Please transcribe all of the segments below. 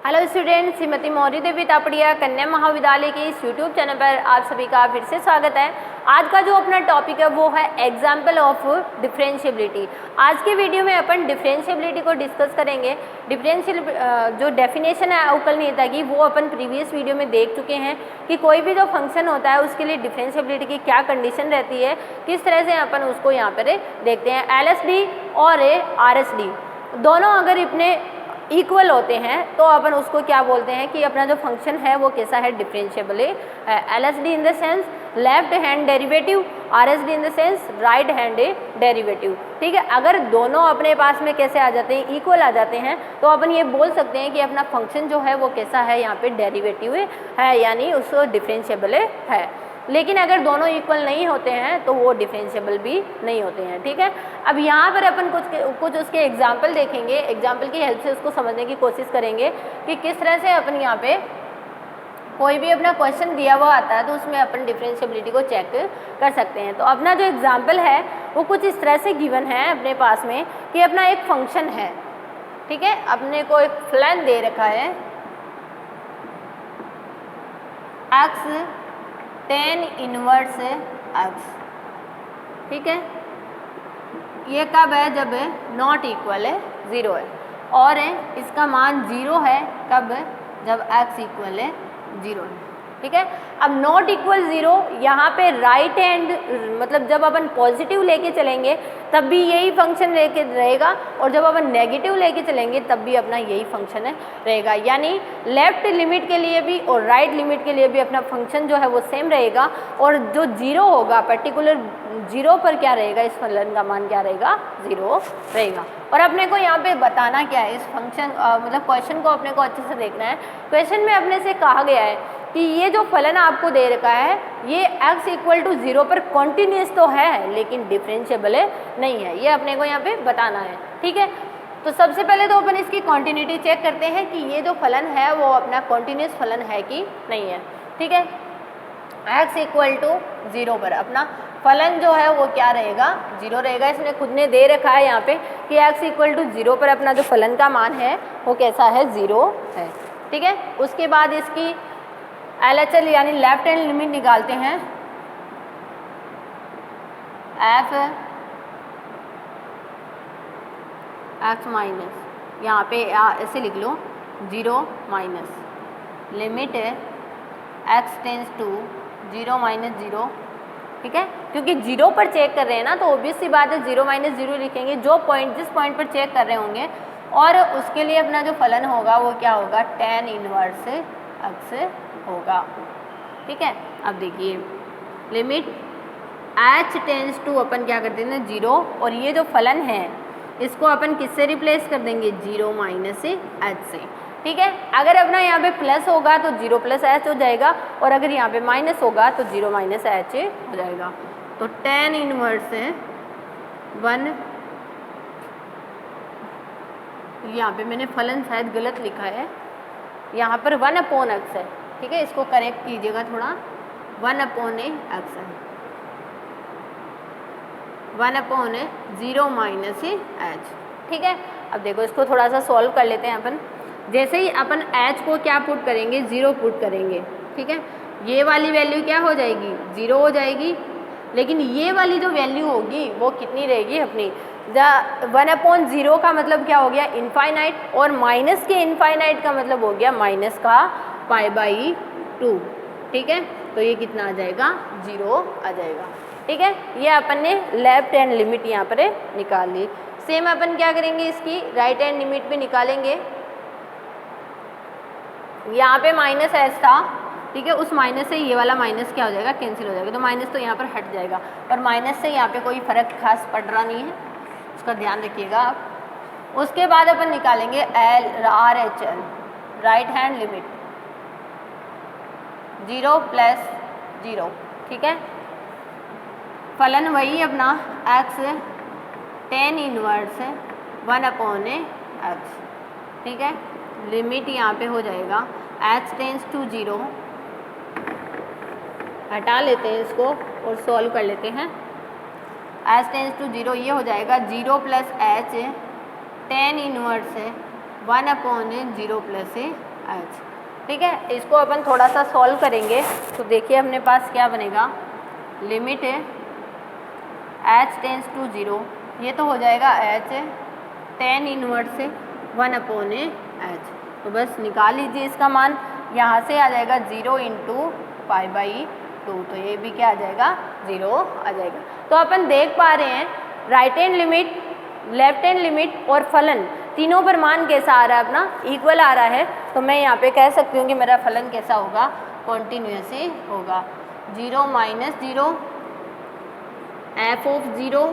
Hello student, Shrimati Maurya देवी तापड़िया कन्या महाविद्यालय के इस यूट्यूब चैनल पर आप सभी का फिर से स्वागत है। आज का जो अपना टॉपिक है वो है एग्जाम्पल ऑफ डिफरेंशिएबिलिटी। आज के वीडियो में अपन डिफरेंशिएबिलिटी को डिस्कस करेंगे। डिफरेंशियल जो डेफिनेशन है अवकलनीयता की वो अपन प्रीवियस वीडियो में देख चुके हैं कि कोई भी जो फंक्शन होता है उसके लिए डिफरेंशिएबिलिटी की क्या कंडीशन रहती है, किस तरह से अपन उसको यहाँ पर देखते हैं। LSD और RSD दोनों अगर इतने इक्वल होते हैं तो अपन उसको क्या बोलते हैं कि अपना जो फंक्शन है वो कैसा है, डिफरेंशिएबल है। LSD in the sense left hand derivative, RSD in the sense right hand derivative. ठीक है, अगर दोनों अपने पास में कैसे आ जाते हैं, इक्वल आ जाते हैं, तो अपन ये बोल सकते हैं कि अपना फंक्शन जो है वो कैसा है, यहाँ पे डेरिवेटिव है, यानी उसको डिफरेंशिएबल है। लेकिन अगर दोनों इक्वल नहीं होते हैं तो वो डिफरेंशिएबल भी नहीं होते हैं। ठीक है, अब यहाँ पर अपन कुछ उसके एग्जाम्पल देखेंगे, एग्जाम्पल की हेल्प से उसको समझने की कोशिश करेंगे कि किस तरह से अपन यहाँ पे कोई भी अपना क्वेश्चन दिया हुआ आता है तो उसमें अपन डिफरेंशिएबिलिटी को चेक कर सकते हैं। तो अपना जो एग्जाम्पल है वो कुछ इस तरह से गिवन है अपने पास में कि अपना एक फंक्शन है। ठीक है, अपने को एक फलन दे रखा है x tan इनवर्स x। ठीक है, ये कब है, जब नॉट इक्वल है 0 है, और इसका मान 0 है कब, जब x इक्वल है 0 है। ठीक है, अब नॉट इक्वल 0 यहाँ पे राइट हैंड मतलब जब अपन पॉजिटिव लेके चलेंगे तब भी यही फंक्शन लेके रहेगा, और जब अपन नेगेटिव लेके चलेंगे तब भी अपना यही फंक्शन रहेगा। यानी लेफ्ट लिमिट के लिए भी और राइट लिमिट के लिए भी अपना फंक्शन जो है वो सेम रहेगा, और जो 0 होगा पर्टिकुलर 0 पर क्या रहेगा, इस फलन का मान क्या रहेगा, 0 रहेगा। और अपने को यहाँ पे बताना क्या है, इस फंक्शन मतलब क्वेश्चन को अपने को अच्छे से देखना है। क्वेश्चन में अपने से कहा गया है कि ये जो फलन आपको दे रखा है ये x इक्वल टू 0 पर कॉन्टिन्यूस तो है लेकिन डिफरेंशिएबल नहीं है, ये अपने को यहाँ पे बताना है। ठीक है, तो सबसे पहले तो अपन इसकी कॉन्टिन्यूटी चेक करते हैं कि ये जो फलन है वो अपना कॉन्टिन्यूस फलन है कि नहीं है। ठीक है, x इक्वल टू 0 पर अपना फलन जो है वो क्या रहेगा, 0 रहेगा। इसने खुद ने दे रखा है यहाँ पे कि x इक्वल टू 0 पर अपना जो फलन का मान है वो कैसा है, 0 है। ठीक है, उसके बाद इसकी LHL यानी लेफ्ट हैंड लिमिट निकालते हैं। f x माइनस, यहाँ पे ऐसे लिख लो 0 minus limit x tends to 0 minus 0। ठीक है, क्योंकि 0 पर चेक कर रहे हैं ना तो ऑब्वियस सी बात है 0 माइनस 0 लिखेंगे, जो पॉइंट जिस पॉइंट पर चेक कर रहे होंगे, और उसके लिए अपना जो फलन होगा वो क्या होगा, tan इनवर्स x होगा। ठीक है, अब देखिए लिमिट h टेंस टू अपन क्या कर देंगे 0, और ये जो फलन है इसको अपन किससे रिप्लेस कर देंगे, 0 माइनस h से। ठीक है, अगर अपना यहाँ पे प्लस होगा तो 0 प्लस h हो जाएगा, और अगर यहाँ पे माइनस होगा तो 0 माइनस h हो जाएगा। तो tan इनवर्स 1, यहाँ पे मैंने फलन शायद गलत लिखा है, यहाँ पर 1/x है। ठीक है, इसको करेक्ट कीजिएगा थोड़ा, 1/x है, 1/0 माइनस h। ठीक है, अब देखो इसको थोड़ा सा सॉल्व कर लेते हैं अपन। जैसे ही अपन h को क्या पुट करेंगे, 0 पुट करेंगे। ठीक है, ये वाली वैल्यू क्या हो जाएगी, 0 हो जाएगी, लेकिन ये वाली जो वैल्यू होगी वो कितनी रहेगी अपनी, 1/0 का मतलब क्या हो गया, इनफाइनाइट, और माइनस के इनफाइनाइट का मतलब हो गया माइनस का π/2। ठीक है, तो ये कितना आ जाएगा, 0 आ जाएगा। ठीक है, ये अपन ने लेफ्ट हैंड लिमिट यहाँ पर निकाल ली। सेम अपन क्या करेंगे, इसकी राइट हैंड लिमिट भी निकालेंगे। यहाँ पे माइनस h था, ठीक है, उस माइनस से ये वाला माइनस क्या हो जाएगा, कैंसिल हो जाएगा, तो माइनस तो यहाँ पर हट जाएगा, और माइनस से यहाँ पे कोई फर्क खास पड़ रहा नहीं है, उसका ध्यान रखिएगा आप। उसके बाद अपन निकालेंगे RHL right hand limit 0 plus 0। ठीक है, फलन वही अपना x tan इनवर्स 1/x। ठीक है, लिमिट यहाँ पे हो जाएगा h टेंस टू 0, हटा लेते हैं इसको और सॉल्व कर लेते हैं। h टेंस टू 0 ये हो जाएगा 0 plus h tan inverse 1/0 plus h। ठीक है, इसको अपन थोड़ा सा सॉल्व करेंगे तो देखिए अपने पास क्या बनेगा, लिमिट h टेंस टू 0, ये तो हो जाएगा h tan इनवर्स 1/h। तो बस निकाल लीजिए इसका मान, यहाँ से आ जाएगा 0 × π/2, तो ये भी क्या आ जाएगा, 0 आ जाएगा। तो अपन देख पा रहे हैं right hand limit, left hand limit और फलन तीनों पर मान कैसा आ रहा है, अपना इक्वल आ रहा है। तो मैं यहाँ पे कह सकती हूँ कि मेरा फलन कैसा होगा, कॉन्टिन्यूस ही होगा। 0 - 0 f(0)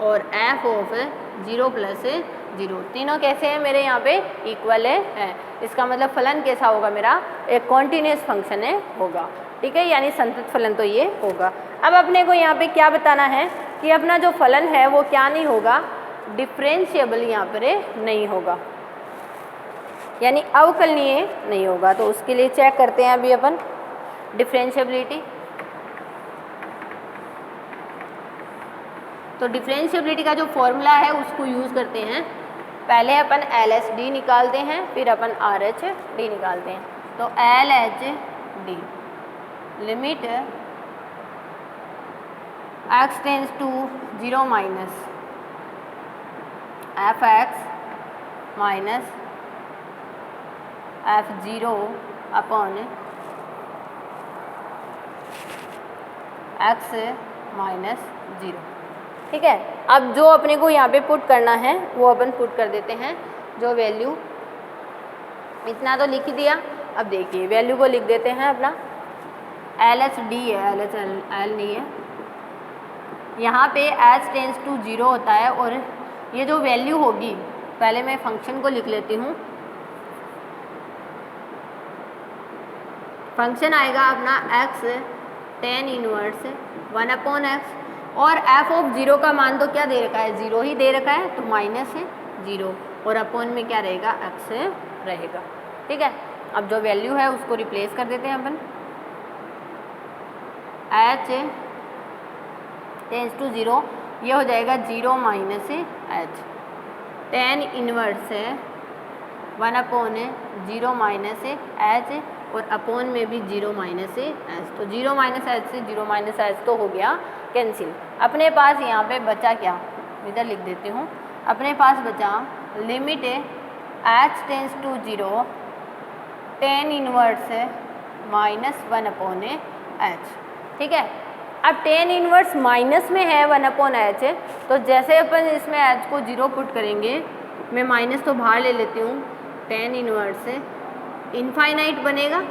और f(0 + 0) तीनों कैसे हैं मेरे यहाँ पे इक्वल है। इसका मतलब फलन कैसा होगा, मेरा एक कॉन्टिन्यूस फंक्शन है होगा। ठीक है, यानी संतत फलन तो ये होगा। अब अपने को यहाँ पे क्या बताना है कि अपना जो फलन है वो क्या नहीं होगा, डिफरेंशिएबल यहाँ पर नहीं होगा, यानी अवकलनीय नहीं होगा। तो उसके लिए चेक करते हैं अभी अपन डिफरेंशिएबिलिटी। तो डिफरेंशिएबिलिटी का जो फॉर्मूला है उसको यूज़ करते हैं। पहले अपन LHD निकालते हैं, फिर अपन RH(D) निकालते हैं। तो LHD limit x tends to 0 minus f(x) minus f(0) upon x minus 0। ठीक है, अब जो अपने को यहाँ पे पुट करना है वो अपन पुट कर देते हैं। जो वैल्यू, इतना तो लिख ही दिया, अब देखिए वैल्यू को लिख देते हैं अपना। LHD है, LHL नहीं है। यहाँ पे h टेंस टू 0 होता है और ये जो वैल्यू होगी, पहले मैं फंक्शन को लिख लेती हूँ। फंक्शन आएगा अपना x tan इनवर्स 1/x और f(0) का मान तो क्या दे रखा है, 0 ही दे रखा है, तो माइनस है 0 और अपॉन में क्या रहेगा, x रहेगा। ठीक है, अब जो वैल्यू है उसको रिप्लेस कर देते हैं अपन। h टेंस टू 0, ये हो जाएगा 0 minus h। tan inverse 1/0 minus h और अपॉन में भी 0 माइनस h। तो 0 माइनस h से 0 माइनस h तो हो गया कैंसिल। अपने पास यहाँ पे बचा क्या, इधर लिख देती हूँ। अपने पास बचा limit h tends to 0 tan inverse -1/h। ठीक है, अब tan इनवर्स माइनस में है 1/h, तो जैसे अपन इसमें h को 0 पुट करेंगे, मैं माइनस तो बाहर ले लेती हूँ, tan इनवर्स इनफाइनाइट बनेगा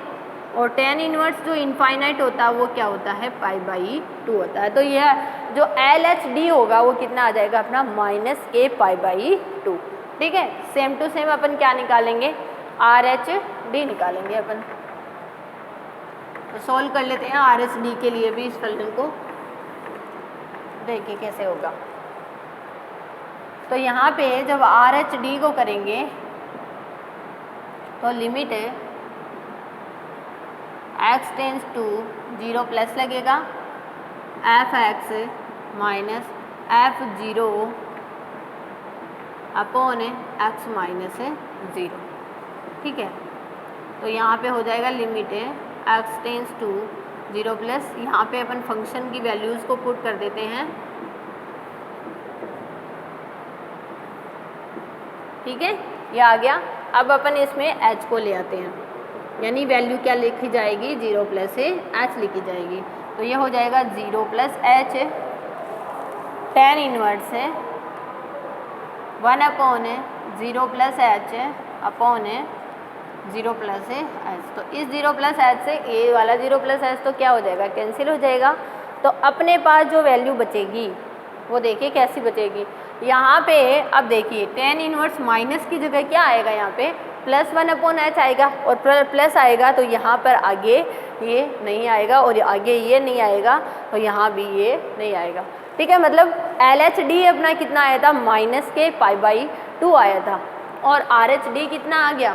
और tan इनवर्स जो इनफाइनाइट होता है वो क्या होता है, π/2 होता है। तो यह जो LHD होगा वो कितना आ जाएगा अपना, -a π/2। ठीक है, सेम टू सेम अपन क्या निकालेंगे, RH(D) निकालेंगे अपन। तो सॉल्व कर लेते हैं RH(D) के लिए भी इस फलन को, देखिए कैसे होगा। तो यहाँ पे जब RH(D) को करेंगे तो लिमिट है x टेंस टू 0 प्लस लगेगा f(x) minus f(0) upon x minus 0। ठीक है, तो यहाँ पे हो जाएगा लिमिट है x टेंस टू 0 प्लस, यहाँ पे अपन फंक्शन की वैल्यूज़ को पुट कर देते हैं। ठीक है, ये आ गया। अब अपन इसमें h को ले आते हैं, यानी वैल्यू क्या लिखी जाएगी, 0 प्लस h लिखी जाएगी। तो ये हो जाएगा 0 plus h tan inverse 1/0 plus h upon 0 plus h। तो इस 0 प्लस h से ये वाला 0 प्लस h तो क्या हो जाएगा, कैंसिल हो जाएगा। तो अपने पास जो वैल्यू बचेगी वो देखिए कैसी बचेगी। यहाँ पे अब देखिए tan इनवर्स माइनस की जगह क्या आएगा, यहाँ पे +1/h आएगा और प्लस आएगा, तो यहाँ पर आगे ये नहीं आएगा और आगे ये नहीं आएगा, तो यहाँ भी ये नहीं आएगा। ठीक है, मतलब LHD अपना कितना आया था, -π/2 आया था और RH(D) कितना आ गया,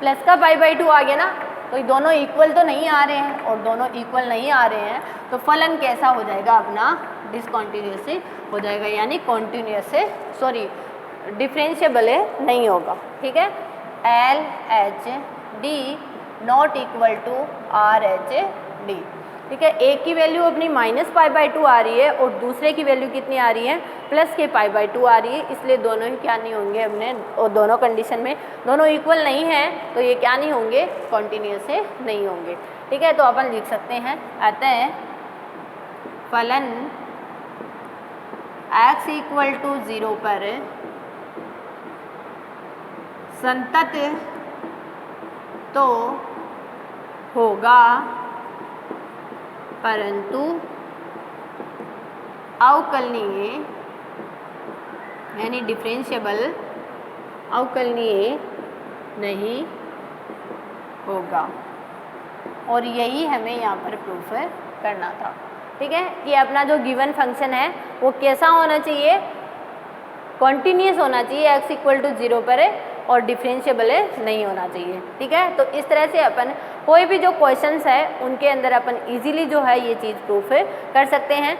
प्लस का π/2 आ गया ना। तो दोनों इक्वल तो नहीं आ रहे हैं और दोनों इक्वल नहीं आ रहे हैं, तो फलन कैसा हो जाएगा अपना, डिसकंटिन्यूअस हो जाएगा, यानी कॉन्टिन्यूअस डिफरेंशिएबल नहीं होगा, ठीक है। L H D not equal to R H D, ठीक है। एक की वैल्यू अपनी -π/2 आ रही है और दूसरे की वैल्यू कितनी आ रही है, +π/2 आ रही है, इसलिए दोनों ही क्या नहीं होंगे अपने, और दोनों कंडीशन में दोनों इक्वल नहीं है तो ये क्या नहीं होंगे, कॉन्टिन्यूस नहीं होंगे, ठीक है। तो अपन लिख सकते हैं, अतः फलन x इक्वल टू 0 पर संतत तो होगा परंतु अवकलनीय यानी डिफरेंशिएबल अवकलनीय नहीं होगा। और यही हमें यहाँ पर प्रूफ करना था, ठीक है, कि अपना जो गिवन फंक्शन है वो कैसा होना चाहिए, कॉन्टिन्यूस होना चाहिए x इक्वल टू 0 पर और डिफरेंशिएबल नहीं होना चाहिए, ठीक है। तो इस तरह से अपन कोई भी जो क्वेश्चंस है उनके अंदर अपन इजीली जो है ये चीज़ प्रूफ कर सकते हैं।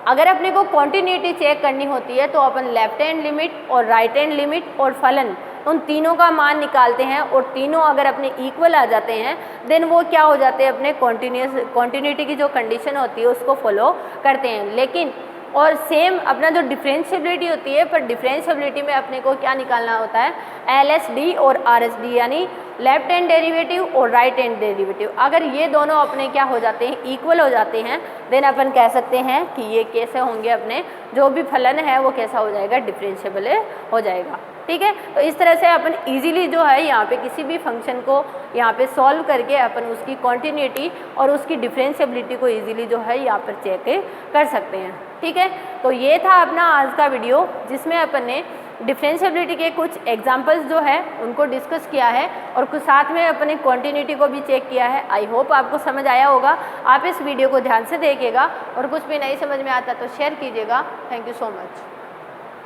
अगर अपने को कॉन्टिन्यूटी चेक करनी होती है तो अपन लेफ्ट हैंड लिमिट और राइट हैंड लिमिट और फलन उन तीनों का मान निकालते हैं और तीनों अगर अपने इक्वल आ जाते हैं देन वो क्या हो जाते हैं, अपने कॉन्टिन्यूटी की जो कंडीशन होती है उसको फॉलो करते हैं। लेकिन और सेम अपना जो डिफरेंशिएबिलिटी होती है, पर डिफरेंशिएबिलिटी में अपने को क्या निकालना होता है, LSD और RSD यानी लेफ्ट हैंड डेरिवेटिव और राइट हैंड डेरिवेटिव। अगर ये दोनों अपने क्या हो जाते हैं, इक्वल हो जाते हैं, देन अपन कह सकते हैं कि ये कैसे होंगे, अपने जो भी फलन है वो कैसा हो जाएगा, डिफरेंशिएबल हो जाएगा, ठीक है। तो इस तरह से अपन इजीली जो है यहाँ पे किसी भी फंक्शन को यहाँ पे सॉल्व करके अपन उसकी कॉन्टिन्यूटी और उसकी डिफरेंशिएबिलिटी को इजीली जो है यहाँ पर चेक कर सकते हैं, ठीक है। तो ये था अपना आज का वीडियो जिसमें अपन ने डिफरेंशिएबिलिटी के कुछ एग्जांपल्स जो है उनको डिस्कस किया है और कुछ साथ में अपने क्वांटिटी को भी चेक किया है। आई होप आपको समझ आया होगा। आप इस वीडियो को ध्यान से देखिएगा और कुछ भी नहीं समझ में आता तो शेयर कीजिएगा। Thank you so much.